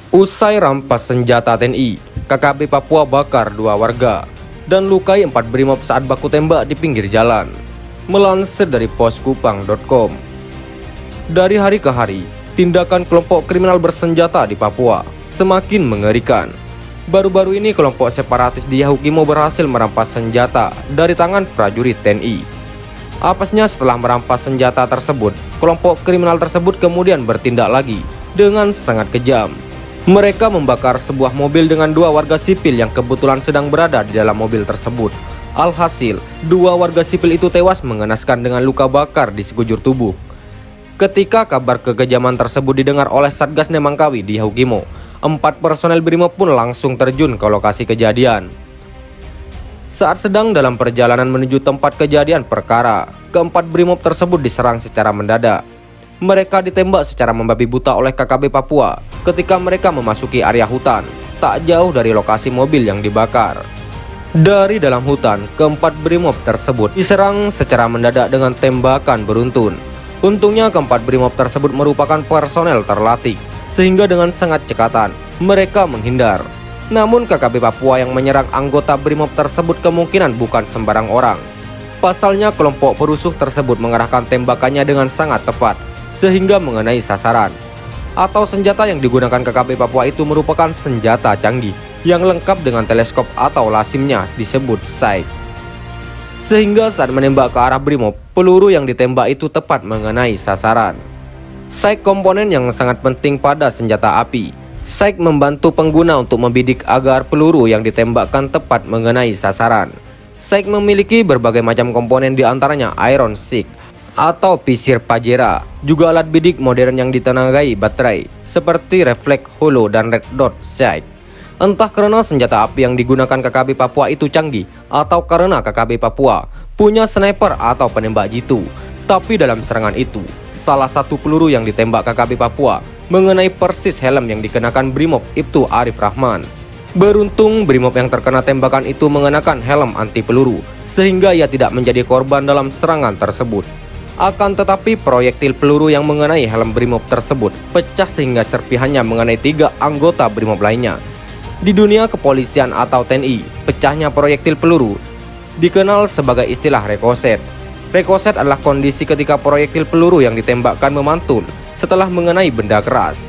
Usai rampas senjata TNI, KKB Papua bakar 2 warga dan lukai 4 brimob saat baku tembak di pinggir jalan. Melansir dari poskupang.com. Dari hari ke hari, tindakan kelompok kriminal bersenjata di Papua semakin mengerikan. Baru-baru ini kelompok separatis di Yahukimo berhasil merampas senjata dari tangan prajurit TNI. Apesnya setelah merampas senjata tersebut, kelompok kriminal tersebut kemudian bertindak lagi dengan sangat kejam. Mereka membakar sebuah mobil dengan 2 warga sipil yang kebetulan sedang berada di dalam mobil tersebut. Alhasil, 2 warga sipil itu tewas mengenaskan dengan luka bakar di sekujur tubuh. Ketika kabar kekejaman tersebut didengar oleh Satgas Nemangkawi di Yahukimo, 4 personel brimob pun langsung terjun ke lokasi kejadian. Saat sedang dalam perjalanan menuju tempat kejadian perkara, keempat brimob tersebut diserang secara mendadak. Mereka ditembak secara membabi buta oleh KKB Papua ketika mereka memasuki area hutan tak jauh dari lokasi mobil yang dibakar. Dari dalam hutan, keempat brimob tersebut diserang secara mendadak dengan tembakan beruntun. Untungnya keempat brimob tersebut merupakan personel terlatih, sehingga dengan sangat cekatan mereka menghindar. Namun KKB Papua yang menyerang anggota brimob tersebut kemungkinan bukan sembarang orang. Pasalnya kelompok perusuh tersebut mengarahkan tembakannya dengan sangat tepat, sehingga mengenai sasaran. Atau senjata yang digunakan KKB Papua itu merupakan senjata canggih yang lengkap dengan teleskop atau lasimnya disebut sight. Sehingga saat menembak ke arah brimob, peluru yang ditembak itu tepat mengenai sasaran. Sight komponen yang sangat penting pada senjata api. Sight membantu pengguna untuk membidik agar peluru yang ditembakkan tepat mengenai sasaran. Sight memiliki berbagai macam komponen, diantaranya iron sight atau pisir pajera, juga alat bidik modern yang ditenagai baterai seperti refleks holo dan red dot sight. Entah karena senjata api yang digunakan KKB Papua itu canggih atau karena KKB Papua punya sniper atau penembak jitu, tapi dalam serangan itu salah satu peluru yang ditembak KKB Papua mengenai persis helm yang dikenakan brimob Ibtu Arif Rahman. Beruntung brimob yang terkena tembakan itu mengenakan helm anti peluru, sehingga ia tidak menjadi korban dalam serangan tersebut. Akan tetapi proyektil peluru yang mengenai helm brimob tersebut pecah sehingga serpihannya mengenai 3 anggota brimob lainnya. Di dunia kepolisian atau TNI, pecahnya proyektil peluru dikenal sebagai istilah rekoset. Rekoset adalah kondisi ketika proyektil peluru yang ditembakkan memantul setelah mengenai benda keras.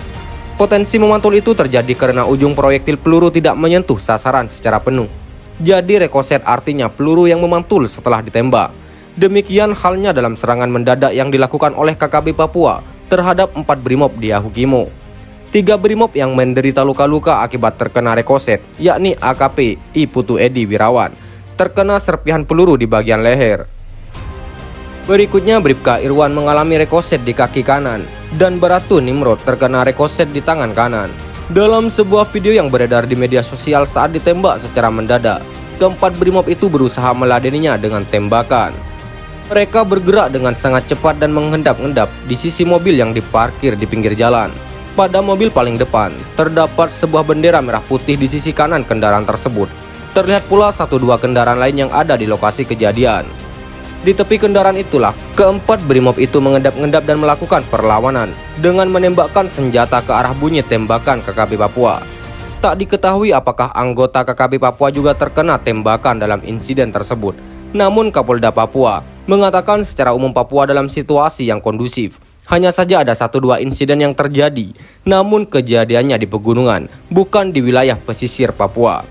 Potensi memantul itu terjadi karena ujung proyektil peluru tidak menyentuh sasaran secara penuh. Jadi rekoset artinya peluru yang memantul setelah ditembak. Demikian halnya dalam serangan mendadak yang dilakukan oleh KKB Papua terhadap 4 brimob di Yahukimo. 3 brimob yang menderita luka-luka akibat terkena rekoset, yakni AKP Iputu Edi Wirawan, terkena serpihan peluru di bagian leher. Berikutnya Bribka Irwan mengalami rekoset di kaki kanan dan Baratu Nimrod terkena rekoset di tangan kanan. Dalam sebuah video yang beredar di media sosial saat ditembak secara mendadak, keempat brimob itu berusaha meladeninya dengan tembakan. Mereka bergerak dengan sangat cepat dan mengendap-endap di sisi mobil yang diparkir di pinggir jalan. Pada mobil paling depan, terdapat sebuah bendera merah putih di sisi kanan kendaraan tersebut. Terlihat pula 1-2 kendaraan lain yang ada di lokasi kejadian. Di tepi kendaraan itulah, keempat brimob itu mengendap-endap dan melakukan perlawanan dengan menembakkan senjata ke arah bunyi tembakan KKB Papua. Tak diketahui apakah anggota KKB Papua juga terkena tembakan dalam insiden tersebut. Namun Kapolda Papua mengatakan secara umum Papua dalam situasi yang kondusif. Hanya saja ada 1-2 insiden yang terjadi, namun kejadiannya di pegunungan, bukan di wilayah pesisir Papua.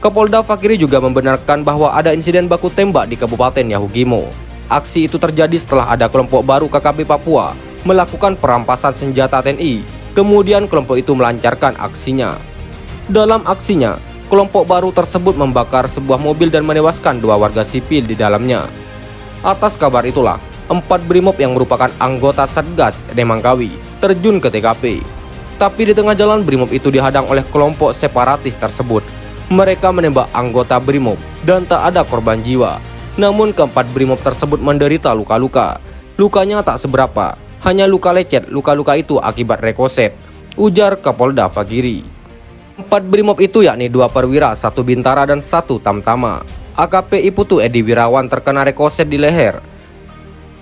Kapolda Fakiri juga membenarkan bahwa ada insiden baku tembak di Kabupaten Yahukimo. Aksi itu terjadi setelah ada kelompok baru KKB Papua melakukan perampasan senjata TNI. Kemudian kelompok itu melancarkan aksinya. Dalam aksinya, kelompok baru tersebut membakar sebuah mobil dan menewaskan 2 warga sipil di dalamnya. Atas kabar itulah, 4 brimob yang merupakan anggota Satgas Nemangkawi terjun ke TKP. Tapi di tengah jalan brimob itu dihadang oleh kelompok separatis tersebut. Mereka menembak anggota brimob dan tak ada korban jiwa. Namun keempat brimob tersebut menderita luka-luka. Lukanya tak seberapa, hanya luka lecet. Luka-luka itu akibat rekoset, ujar Kapolda Fakiri. 4 brimob itu yakni 2 perwira, 1 bintara dan 1 tamtama. AKP Iputu Edi Wirawan terkena rekoset di leher.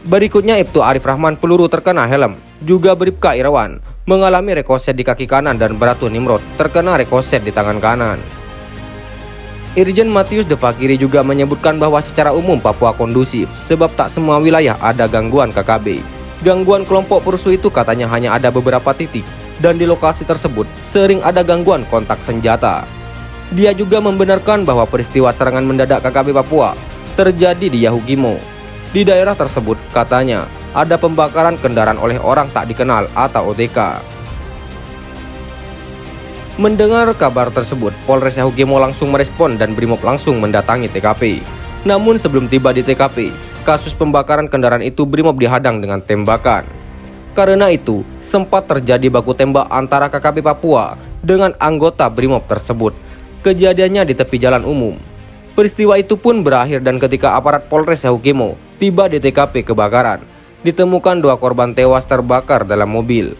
Berikutnya Ibtu Arif Rahman peluru terkena helm. Juga Bribka Irwan mengalami rekoset di kaki kanan dan Bratu Nimrod terkena rekoset di tangan kanan. Irjen Matius De Fakiri juga menyebutkan bahwa secara umum Papua kondusif sebab tak semua wilayah ada gangguan KKB. Gangguan kelompok perusuh itu katanya hanya ada beberapa titik dan di lokasi tersebut sering ada gangguan kontak senjata. Dia juga membenarkan bahwa peristiwa serangan mendadak KKB Papua terjadi di Yahukimo. Di daerah tersebut katanya ada pembakaran kendaraan oleh orang tak dikenal atau OTK. Mendengar kabar tersebut, Polres Yahukimo langsung merespon dan Brimob langsung mendatangi TKP. Namun sebelum tiba di TKP, kasus pembakaran kendaraan itu Brimob dihadang dengan tembakan. Karena itu, sempat terjadi baku tembak antara KKP Papua dengan anggota Brimob tersebut. Kejadiannya di tepi jalan umum. Peristiwa itu pun berakhir dan ketika aparat Polres Yahukimo tiba di TKP kebakaran, ditemukan 2 korban tewas terbakar dalam mobil.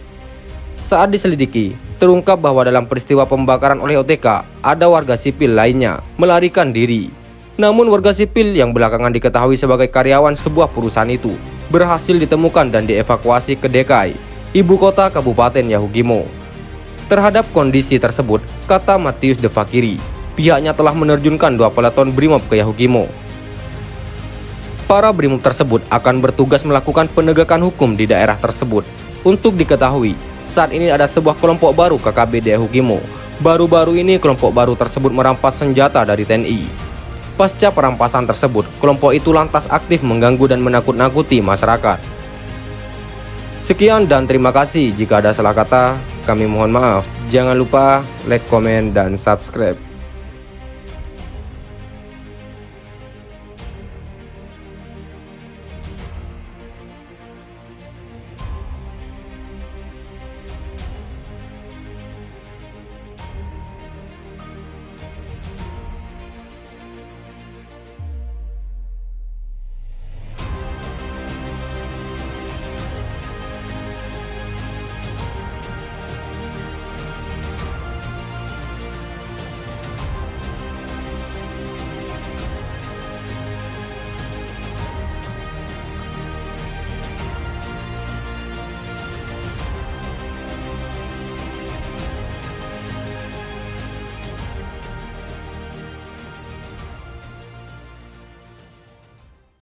Saat diselidiki, terungkap bahwa dalam peristiwa pembakaran oleh OTK, ada warga sipil lainnya melarikan diri. Namun warga sipil yang belakangan diketahui sebagai karyawan sebuah perusahaan itu berhasil ditemukan dan dievakuasi ke Dekai, ibu kota Kabupaten Yahukimo. Terhadap kondisi tersebut, kata Matius De Fakiri, pihaknya telah menerjunkan 2 peleton Brimob ke Yahukimo. Para Brimob tersebut akan bertugas melakukan penegakan hukum di daerah tersebut. Untuk diketahui, saat ini ada sebuah kelompok baru KKB di Yahukimo. Baru-baru ini kelompok baru tersebut merampas senjata dari TNI. Pasca perampasan tersebut, kelompok itu lantas aktif mengganggu dan menakut-nakuti masyarakat. Sekian dan terima kasih. Jika ada salah kata, kami mohon maaf. Jangan lupa like, komen, dan subscribe.